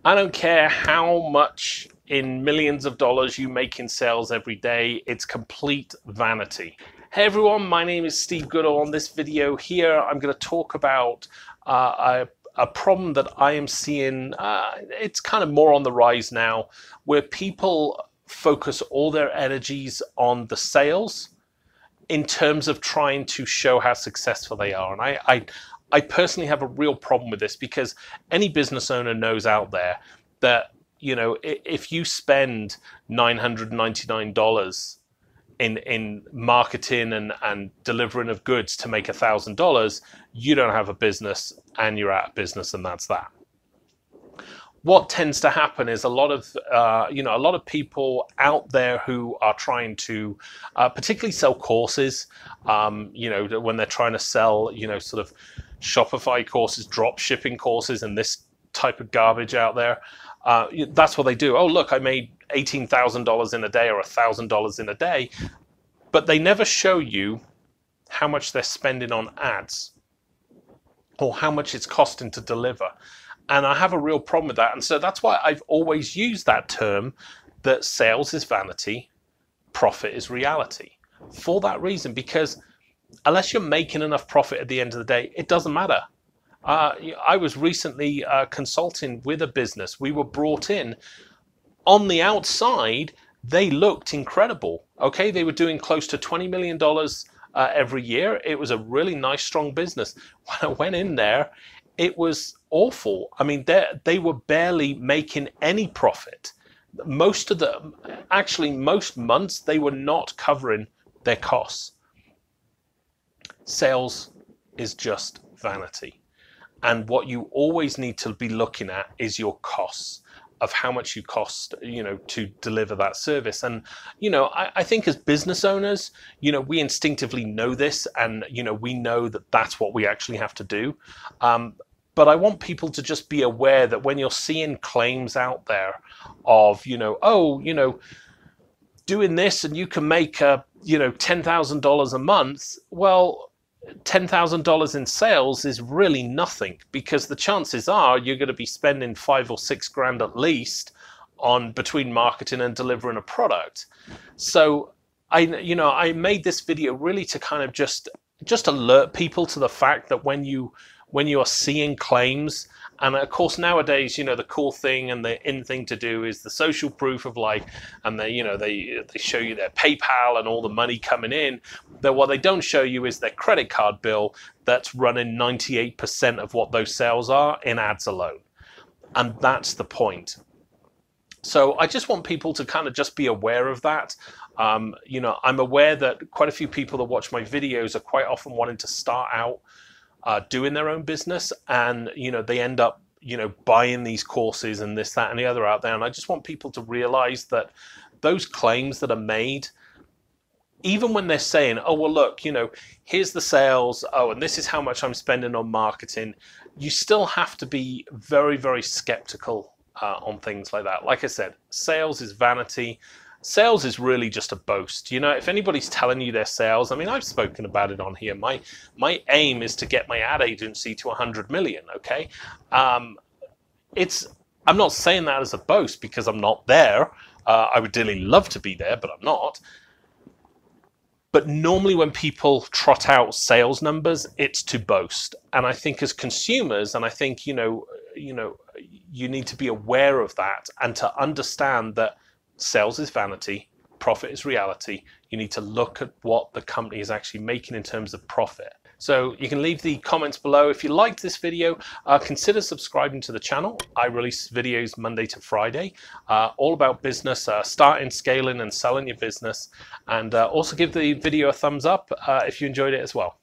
I don't care how much in millions of dollars you make in sales every day, it's complete vanity. Hey everyone, my name is Steve Goodall. On this video here, I'm going to talk about a problem that I am seeing. It's kind of more on the rise now, where people focus all their energies on the sales in terms of trying to show how successful they are. And I personally have a real problem with this, because any business owner knows out there that, you know, if you spend $999 in marketing and delivering of goods to make $1,000, you don't have a business and you're out of business, and that's that. What tends to happen is a lot of people out there who are trying to particularly sell courses, when they're trying to sell, sort of Shopify courses, drop shipping courses, and this type of garbage out there. That's what they do. Oh, look, I made $18,000 in a day or $1,000 in a day, but they never show you how much they're spending on ads or how much it's costing to deliver. And I have a real problem with that. And so that's why I've always used that term, that sales is vanity, profit is reality. For that reason, because unless you're making enough profit at the end of the day, it doesn't matter. I was recently consulting with a business. We were brought in. On the outside, they looked incredible. Okay, they were doing close to $20 million every year. It was a really nice, strong business. When I went in there, it was awful. I mean, they were barely making any profit. Most months, they were not covering their costs. Sales is just vanity. And what you always need to be looking at is your costs, of how much you cost, to deliver that service. And, I think as business owners, we instinctively know this, and, we know that that's what we actually have to do. But I want people to just be aware that when you're seeing claims out there of, doing this and you can make, $10,000 a month, well, $10,000 in sales is really nothing, because the chances are you're going to be spending $5 or $6 grand at least on between marketing and delivering a product. So I made this video really to kind of just alert people to the fact that when you are seeing claims, and of course nowadays, the cool thing and the in thing to do is the social proof of and they show you their PayPal and all the money coming in. That what they don't show you is their credit card bill that's running 98% of what those sales are in ads alone. And that's the point. So I just want people to kind of just be aware of that. I'm aware that quite a few people that watch my videos are quite often wanting to start out doing their own business, and they end up buying these courses and this, that, and the other out there. And I just want people to realize that those claims that are made, even when they're saying, oh well, look, here's the sales, oh, and this is how much I'm spending on marketing, you still have to be very, very skeptical on things like that. Like I said, sales is vanity. Sales is really just a boast. If anybody's telling you their sales, I mean, I've spoken about it on here. My aim is to get my ad agency to 100 million. Okay, I'm not saying that as a boast, because I'm not there. I would dearly love to be there, but I'm not. But normally when people trot out sales numbers, it's to boast. And I think as consumers, and I think you need to be aware of that, and to understand that sales is vanity, profit is reality. You need to look at what the company is actually making in terms of profit. So you can leave the comments below. If you liked this video, consider subscribing to the channel. I release videos Monday to Friday, all about business, starting, scaling, and selling your business. And also give the video a thumbs up if you enjoyed it as well.